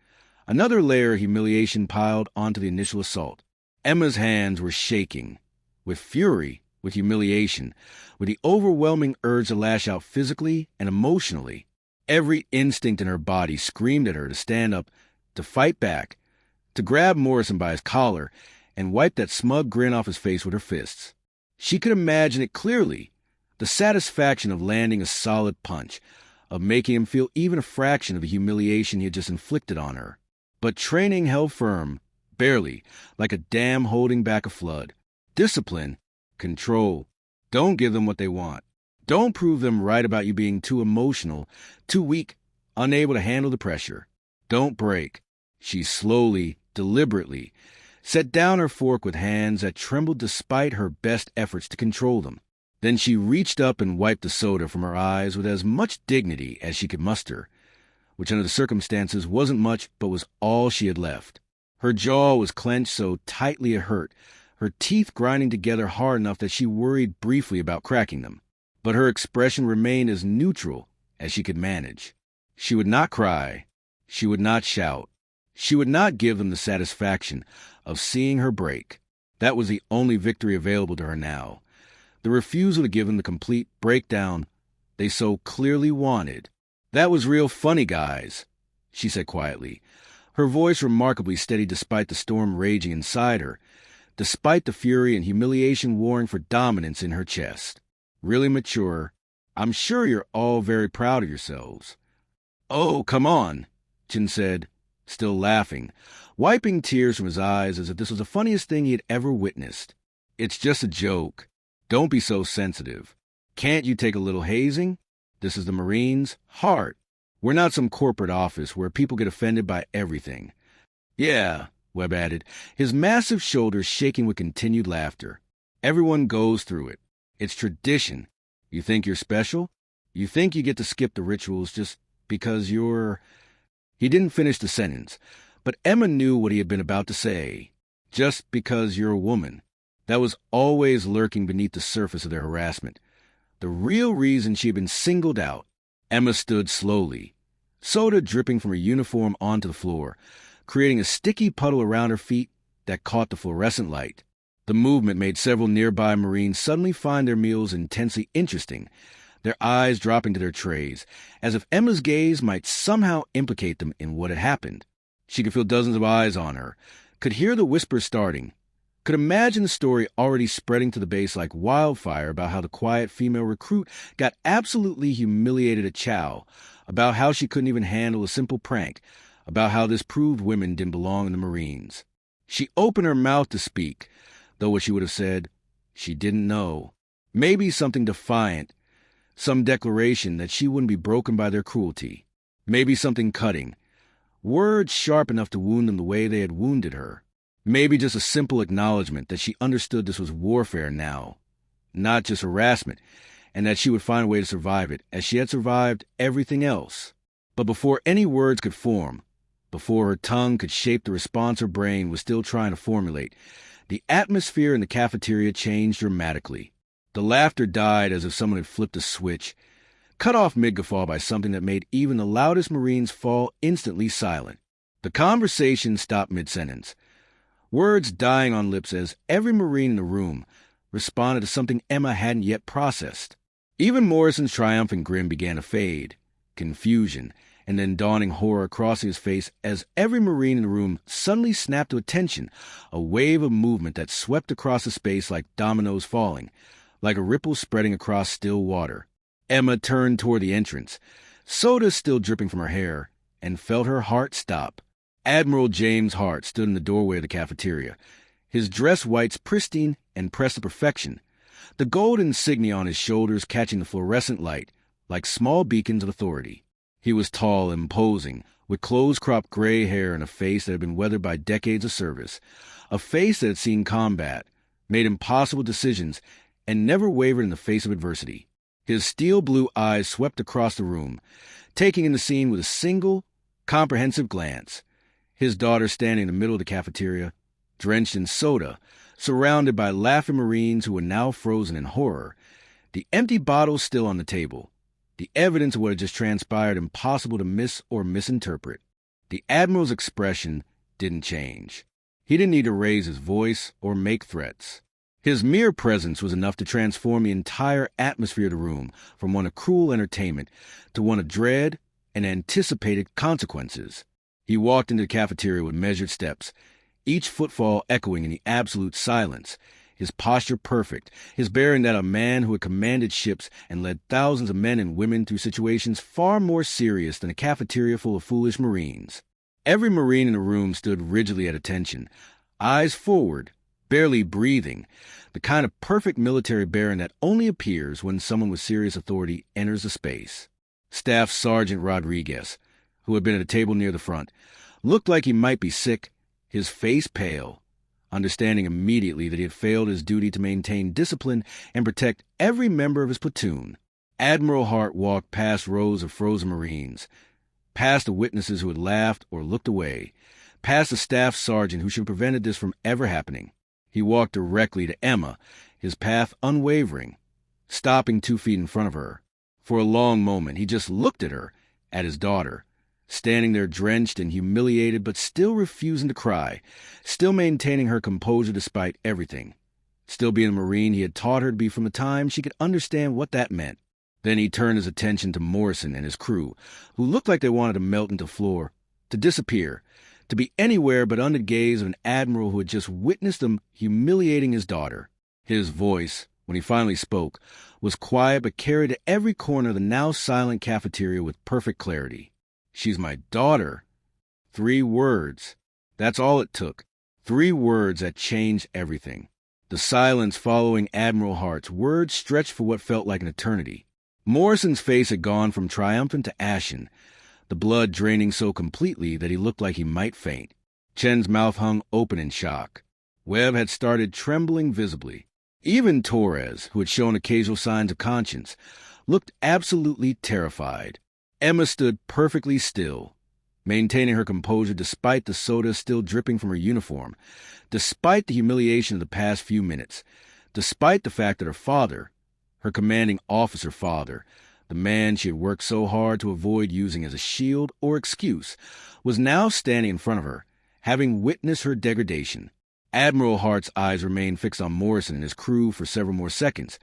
another layer of humiliation piled onto the initial assault. Emma's hands were shaking, with fury, with humiliation, with the overwhelming urge to lash out physically and emotionally. Every instinct in her body screamed at her to stand up, to fight back, to grab Morrison by his collar and wipe that smug grin off his face with her fists. She could imagine it clearly, the satisfaction of landing a solid punch, of making him feel even a fraction of the humiliation he had just inflicted on her. But training held firm, barely, like a dam holding back a flood. Discipline, control. Don't give them what they want. Don't prove them right about you being too emotional, too weak, unable to handle the pressure. Don't break. She slowly, deliberately, set down her fork with hands that trembled despite her best efforts to control them. Then she reached up and wiped the soda from her eyes with as much dignity as she could muster, which under the circumstances wasn't much but was all she had left. Her jaw was clenched so tightly it hurt, her teeth grinding together hard enough that she worried briefly about cracking them. But her expression remained as neutral as she could manage. She would not cry. She would not shout. She would not give them the satisfaction of seeing her break. That was the only victory available to her now. The refusal to give them the complete breakdown they so clearly wanted. "That was real funny, guys," she said quietly, her voice remarkably steady despite the storm raging inside her, despite the fury and humiliation warring for dominance in her chest. "Really mature. I'm sure you're all very proud of yourselves." "Oh, come on," Chin said, still laughing, wiping tears from his eyes as if this was the funniest thing he had ever witnessed. "It's just a joke. Don't be so sensitive. Can't you take a little hazing? This is the Marines. Hart. We're not some corporate office where people get offended by everything." "Yeah," Webb added, his massive shoulders shaking with continued laughter. "Everyone goes through it. It's tradition. You think you're special? You think you get to skip the rituals just because you're—" He didn't finish the sentence, but Emma knew what he had been about to say. "Just because you're a woman." That was always lurking beneath the surface of their harassment. The real reason she had been singled out. Emma stood slowly, soda dripping from her uniform onto the floor, creating a sticky puddle around her feet that caught the fluorescent light. The movement made several nearby Marines suddenly find their meals intensely interesting, their eyes dropping to their trays, as if Emma's gaze might somehow implicate them in what had happened. She could feel dozens of eyes on her, could hear the whispers starting, could imagine the story already spreading to the base like wildfire about how the quiet female recruit got absolutely humiliated at Chow, about how she couldn't even handle a simple prank, about how this proved women didn't belong in the Marines. She opened her mouth to speak, though what she would have said, she didn't know. Maybe something defiant, some declaration that she wouldn't be broken by their cruelty. Maybe something cutting, words sharp enough to wound them the way they had wounded her. Maybe just a simple acknowledgement that she understood this was warfare now, not just harassment, and that she would find a way to survive it, as she had survived everything else. But before any words could form, before her tongue could shape the response her brain was still trying to formulate, the atmosphere in the cafeteria changed dramatically. The laughter died as if someone had flipped a switch, cut off mid-guffaw by something that made even the loudest Marines fall instantly silent. The conversation stopped mid-sentence, words dying on lips as every Marine in the room responded to something Emma hadn't yet processed. Even Morrison's triumphant grin began to fade, confusion, and then dawning horror crossing his face as every Marine in the room suddenly snapped to attention, a wave of movement that swept across the space like dominoes falling, like a ripple spreading across still water. Emma turned toward the entrance, soda still dripping from her hair, and felt her heart stop. Admiral James Hart stood in the doorway of the cafeteria, his dress whites pristine and pressed to perfection, the gold insignia on his shoulders catching the fluorescent light like small beacons of authority. He was tall and imposing, with close-cropped gray hair and a face that had been weathered by decades of service, a face that had seen combat, made impossible decisions, and never wavered in the face of adversity. His steel-blue eyes swept across the room, taking in the scene with a single, comprehensive glance. His daughter standing in the middle of the cafeteria, drenched in soda, surrounded by laughing Marines who were now frozen in horror, the empty bottles still on the table, the evidence of what had just transpired impossible to miss or misinterpret. The Admiral's expression didn't change. He didn't need to raise his voice or make threats. His mere presence was enough to transform the entire atmosphere of the room from one of cruel entertainment to one of dread and anticipated consequences. He walked into the cafeteria with measured steps, each footfall echoing in the absolute silence, his posture perfect, his bearing that of a man who had commanded ships and led thousands of men and women through situations far more serious than a cafeteria full of foolish Marines. Every Marine in the room stood rigidly at attention, eyes forward, barely breathing, the kind of perfect military bearing that only appears when someone with serious authority enters a space. Staff Sergeant Rodriguez, who had been at a table near the front, looked like he might be sick, his face pale, understanding immediately that he had failed his duty to maintain discipline and protect every member of his platoon. Admiral Hart walked past rows of frozen Marines, past the witnesses who had laughed or looked away, past the staff sergeant who should have prevented this from ever happening. He walked directly to Emma, his path unwavering, stopping 2 feet in front of her. For a long moment, he just looked at her, at his daughter, standing there drenched and humiliated but still refusing to cry, still maintaining her composure despite everything, still being the Marine he had taught her to be from the time she could understand what that meant. Then he turned his attention to Morrison and his crew, who looked like they wanted to melt into the floor, to disappear, to be anywhere but under the gaze of an admiral who had just witnessed them humiliating his daughter. His voice, when he finally spoke, was quiet but carried to every corner of the now silent cafeteria with perfect clarity. "She's my daughter." 3 words. That's all it took. 3 words that changed everything. The silence following Admiral Hart's words stretched for what felt like an eternity. Morrison's face had gone from triumphant to ashen, the blood draining so completely that he looked like he might faint. Chen's mouth hung open in shock. Webb had started trembling visibly. Even Torres, who had shown occasional signs of conscience, looked absolutely terrified. Emma stood perfectly still, maintaining her composure despite the soda still dripping from her uniform, despite the humiliation of the past few minutes, despite the fact that her father, her commanding officer father, the man she had worked so hard to avoid using as a shield or excuse, was now standing in front of her, having witnessed her degradation. Admiral Hart's eyes remained fixed on Morrison and his crew for several more seconds,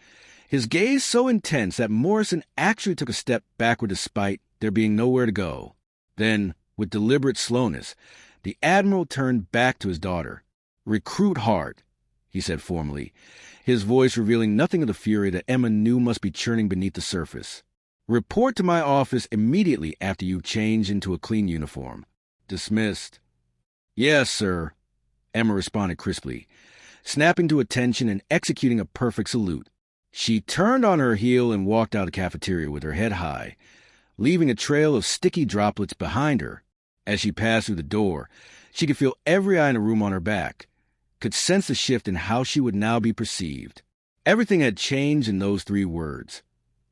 his gaze so intense that Morrison actually took a step backward despite there being nowhere to go. Then, with deliberate slowness, the Admiral turned back to his daughter. "Recruit Hart," he said formally, his voice revealing nothing of the fury that Emma knew must be churning beneath the surface. "Report to my office immediately after you've changed into a clean uniform." "Dismissed." "Yes, sir," Emma responded crisply, snapping to attention and executing a perfect salute. She turned on her heel and walked out of the cafeteria with her head high, leaving a trail of sticky droplets behind her. As she passed through the door, she could feel every eye in the room on her back, could sense the shift in how she would now be perceived. Everything had changed in those 3 words.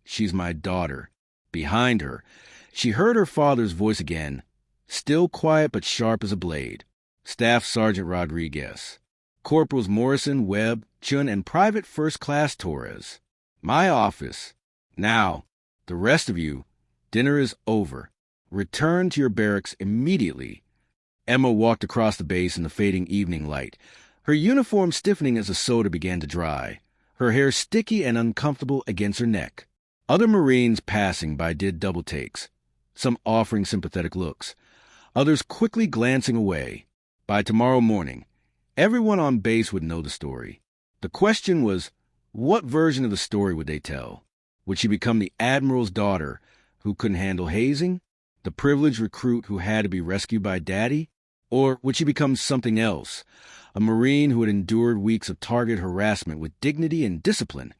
"She's my daughter." Behind her, she heard her father's voice again, still quiet but sharp as a blade. "Staff Sergeant Rodriguez, Corporals Morrison, Webb, Chun, and Private First Class Torres. My office. Now, the rest of you, dinner is over. Return to your barracks immediately." Emma walked across the base in the fading evening light, her uniform stiffening as the soda began to dry, her hair sticky and uncomfortable against her neck. Other Marines passing by did double takes, some offering sympathetic looks, others quickly glancing away. By tomorrow morning, everyone on base would know the story. The question was, what version of the story would they tell? Would she become the Admiral's daughter who couldn't handle hazing, the privileged recruit who had to be rescued by Daddy? Or would she become something else, a Marine who had endured weeks of target harassment with dignity and discipline,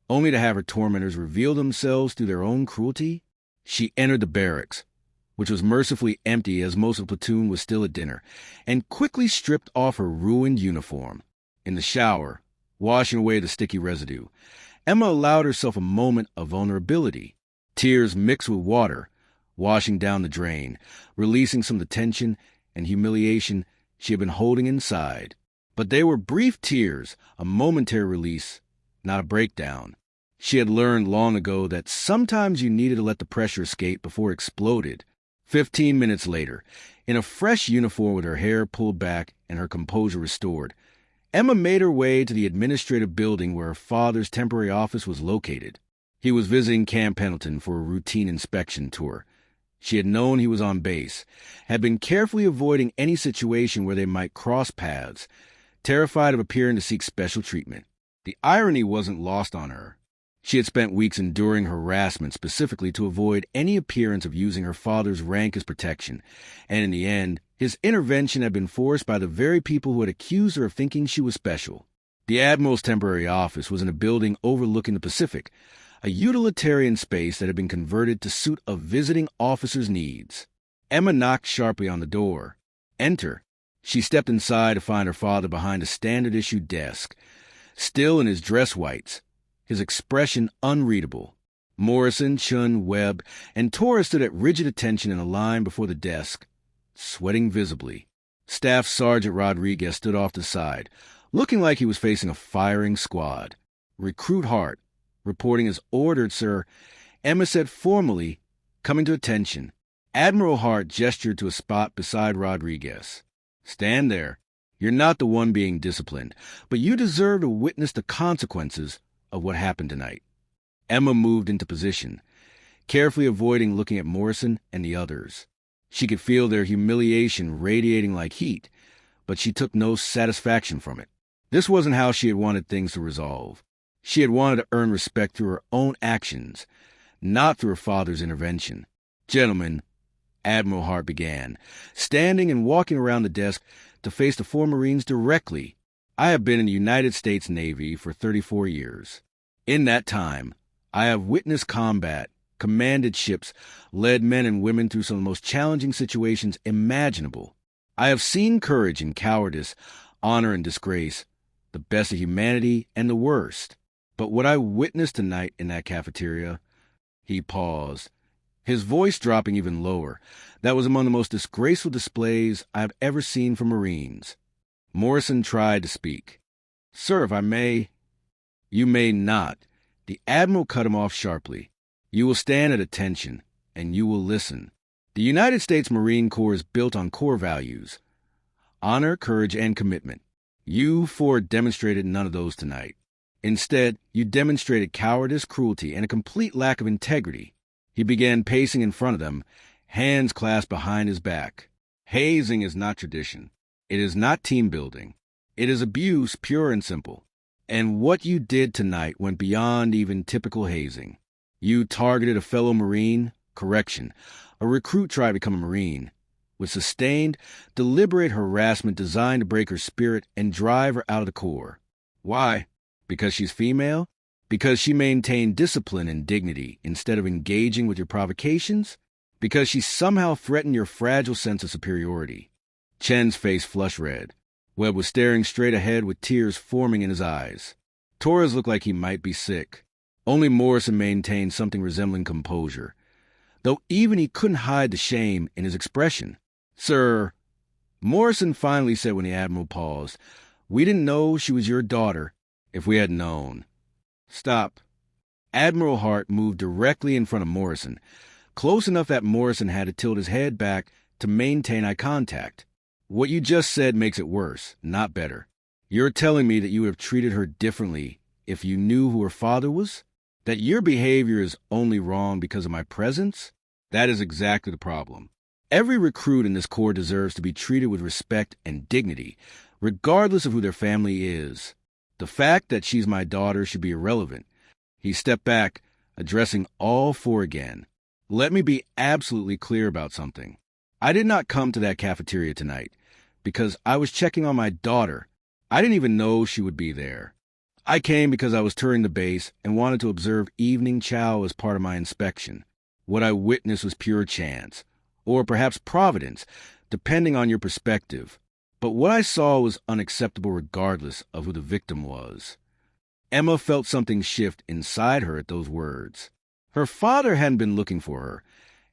only to have her tormentors reveal themselves through their own cruelty? She entered the barracks, which was mercifully empty as most of the platoon was still at dinner, and quickly stripped off her ruined uniform. In the shower, washing away the sticky residue, Emma allowed herself a moment of vulnerability. Tears mixed with water, washing down the drain, releasing some of the tension and humiliation she had been holding inside. But they were brief tears, a momentary release, not a breakdown. She had learned long ago that sometimes you needed to let the pressure escape before it exploded. 15 minutes later, in a fresh uniform with her hair pulled back and her composure restored, Emma made her way to the administrative building where her father's temporary office was located. He was visiting Camp Pendleton for a routine inspection tour. She had known he was on base, had been carefully avoiding any situation where they might cross paths, terrified of appearing to seek special treatment. The irony wasn't lost on her. She had spent weeks enduring harassment specifically to avoid any appearance of using her father's rank as protection, and in the end, his intervention had been forced by the very people who had accused her of thinking she was special. The Admiral's temporary office was in a building overlooking the Pacific, a utilitarian space that had been converted to suit a visiting officer's needs. Emma knocked sharply on the door. "Enter," She stepped inside to find her father behind a standard-issue desk, still in his dress whites, his expression unreadable. Morrison, Chun, Webb, and Torres stood at rigid attention in a line before the desk, sweating visibly. Staff Sergeant Rodriguez stood off the side, looking like he was facing a firing squad. Recruit Hart, reporting as ordered, sir. Emma said formally, coming to attention. Admiral Hart gestured to a spot beside Rodriguez. Stand there. You're not the one being disciplined, but you deserve to witness the consequences of what happened tonight. Emma moved into position, carefully avoiding looking at Morrison and the others. She could feel their humiliation radiating like heat, but she took no satisfaction from it. This wasn't how she had wanted things to resolve. She had wanted to earn respect through her own actions, not through her father's intervention. Gentlemen, Admiral Hart began, standing and walking around the desk to face the four Marines directly. I have been in the United States Navy for 34 years. In that time, I have witnessed combat, commanded ships, led men and women through some of the most challenging situations imaginable. I have seen courage and cowardice, honor and disgrace, the best of humanity and the worst. But what I witnessed tonight in that cafeteria, he paused, his voice dropping even lower. That was among the most disgraceful displays I have ever seen from Marines. Morrison tried to speak. Sir, if I may. You may not. The Admiral cut him off sharply. You will stand at attention, and you will listen. The United States Marine Corps is built on core values: honor, courage, and commitment. You four demonstrated none of those tonight. Instead, you demonstrated cowardice, cruelty, and a complete lack of integrity. He began pacing in front of them, hands clasped behind his back. Hazing is not tradition. It is not team building. It is abuse, pure and simple. And what you did tonight went beyond even typical hazing. You targeted a fellow Marine, a recruit tried to become a Marine, with sustained, deliberate harassment designed to break her spirit and drive her out of the Corps. Why? Because she's female? Because she maintained discipline and dignity instead of engaging with your provocations? Because she somehow threatened your fragile sense of superiority? Chen's face flushed red. Webb was staring straight ahead with tears forming in his eyes. Torres looked like he might be sick. Only Morrison maintained something resembling composure, though even he couldn't hide the shame in his expression. Sir, Morrison finally said when the Admiral paused, we didn't know she was your daughter. If we had known. Stop. Admiral Hart moved directly in front of Morrison, close enough that Morrison had to tilt his head back to maintain eye contact. What you just said makes it worse, not better. You're telling me that you would have treated her differently if you knew who her father was? That your behavior is only wrong because of my presence? That is exactly the problem. Every recruit in this Corps deserves to be treated with respect and dignity, regardless of who their family is. The fact that she's my daughter should be irrelevant. He stepped back, addressing all four again. Let me be absolutely clear about something. I did not come to that cafeteria tonight because I was checking on my daughter. I didn't even know she would be there. I came because I was touring the base and wanted to observe evening chow as part of my inspection. What I witnessed was pure chance, or perhaps providence, depending on your perspective. But what I saw was unacceptable regardless of who the victim was. Emma felt something shift inside her at those words. Her father hadn't been looking for her,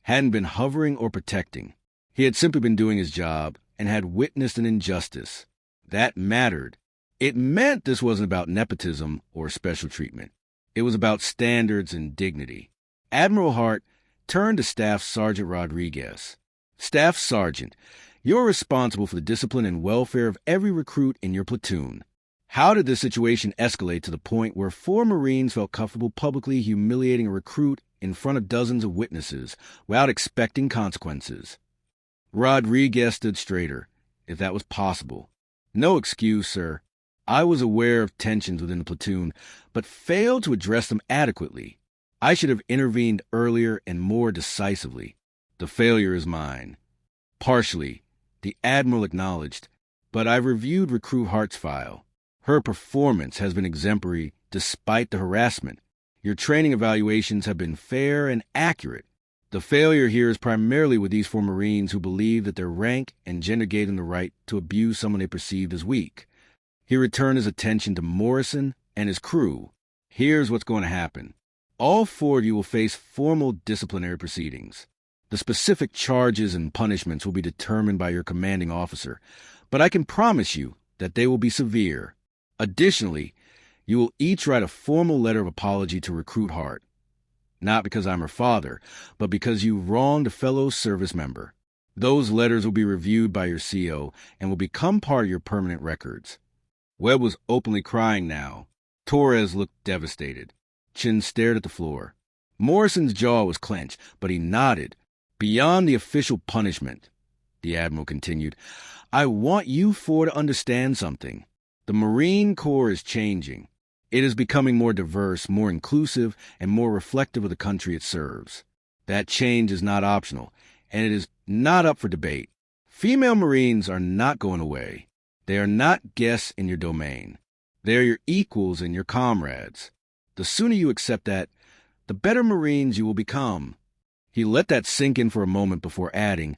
hadn't been hovering or protecting. He had simply been doing his job and had witnessed an injustice. That mattered. It meant this wasn't about nepotism or special treatment. It was about standards and dignity. Admiral Hart turned to Staff Sergeant Rodriguez. Staff Sergeant, you're responsible for the discipline and welfare of every recruit in your platoon. How did this situation escalate to the point where 4 Marines felt comfortable publicly humiliating a recruit in front of dozens of witnesses without expecting consequences? Rodriguez stood straighter, if that was possible. No excuse, sir. I was aware of tensions within the platoon, but failed to address them adequately. I should have intervened earlier and more decisively. The failure is mine. Partially, the Admiral acknowledged, but I've reviewed Recruit Hart's file. Her performance has been exemplary despite the harassment. Your training evaluations have been fair and accurate. The failure here is primarily with these four Marines who believe that their rank and gender gave them the right to abuse someone they perceived as weak. He returned his attention to Morrison and his crew. Here's what's going to happen. All four of you will face formal disciplinary proceedings. The specific charges and punishments will be determined by your commanding officer, but I can promise you that they will be severe. Additionally, you will each write a formal letter of apology to Recruit Hart. Not because I'm her father, but because you wronged a fellow service member. Those letters will be reviewed by your CO and will become part of your permanent records. Webb was openly crying now. Torres looked devastated. Chin stared at the floor. Morrison's jaw was clenched, but he nodded. Beyond the official punishment, the Admiral continued, I want you four to understand something. The Marine Corps is changing. It is becoming more diverse, more inclusive, and more reflective of the country it serves. That change is not optional, and it is not up for debate. Female Marines are not going away. They are not guests in your domain. They are your equals and your comrades. The sooner you accept that, the better Marines you will become. He let that sink in for a moment before adding,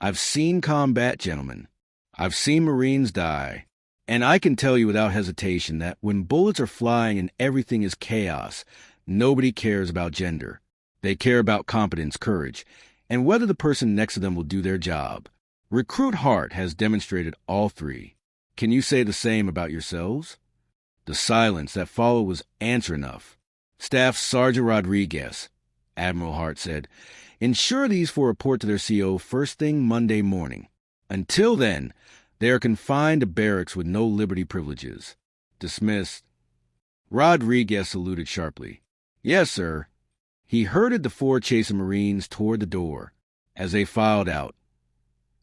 I've seen combat, gentlemen. I've seen Marines die. And I can tell you without hesitation that when bullets are flying and everything is chaos, nobody cares about gender. They care about competence, courage, and whether the person next to them will do their job. Recruit Hart has demonstrated all three. Can you say the same about yourselves? The silence that followed was answer enough. Staff Sergeant Rodriguez, Admiral Hart said, ensure these four report to their CO first thing Monday morning. Until then, they are confined to barracks with no liberty privileges. Dismissed. Rodriguez saluted sharply. Yes, sir. He herded the four chasing Marines toward the door. As they filed out,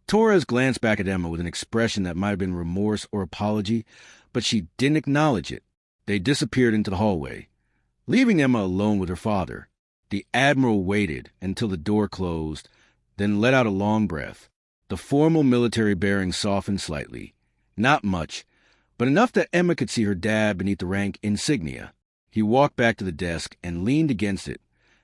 Torres glanced back at Emma with an expression that might have been remorse or apology, but she didn't acknowledge it. They disappeared into the hallway, leaving Emma alone with her father. The Admiral waited until the door closed, then let out a long breath. The formal military bearing softened slightly. Not much, but enough that Emma could see her dad beneath the rank insignia. He walked back to the desk and leaned against it,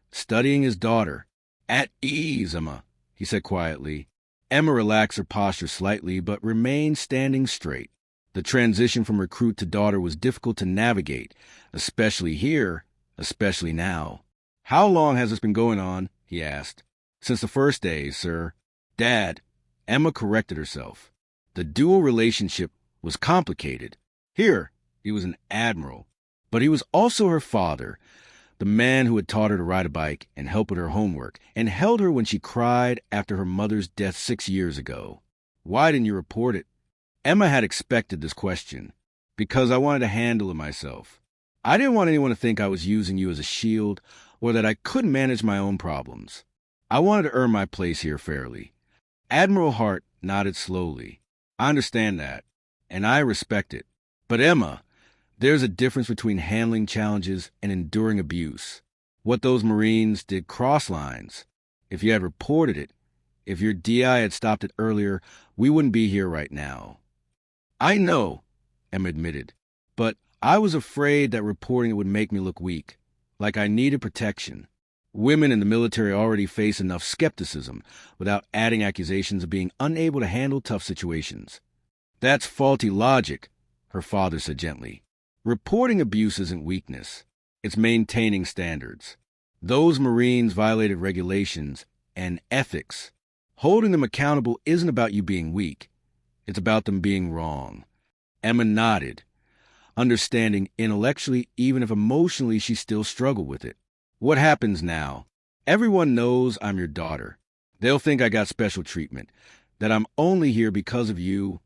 studying his daughter. At ease, Emma, he said quietly. Emma relaxed her posture slightly, but remained standing straight. The transition from recruit to daughter was difficult to navigate, especially here, especially now. How long has this been going on? He asked. Since the first days, sir. Dad. Emma corrected herself. The dual relationship was complicated. Here, he was an admiral, but he was also her father, the man who had taught her to ride a bike and help with her homework, and held her when she cried after her mother's death 6 years ago. Why didn't you report it? Emma had expected this question. Because I wanted to handle it myself. I didn't want anyone to think I was using you as a shield or that I couldn't manage my own problems. I wanted to earn my place here fairly. Admiral Hart nodded slowly. I understand that, and I respect it. But Emma, there's a difference between handling challenges and enduring abuse. What those Marines did crossed lines. If you had reported it, if your DI had stopped it earlier, we wouldn't be here right now. I know, Emma admitted, but I was afraid that reporting it would make me look weak, like I needed protection. Women in the military already face enough skepticism without adding accusations of being unable to handle tough situations. That's faulty logic, her father said gently. Reporting abuse isn't weakness. It's maintaining standards. Those Marines violated regulations and ethics. Holding them accountable isn't about you being weak. It's about them being wrong. Emma nodded, understanding intellectually, even if emotionally she still struggled with it. What happens now? Everyone knows I'm your daughter. They'll think I got special treatment, that I'm only here because of you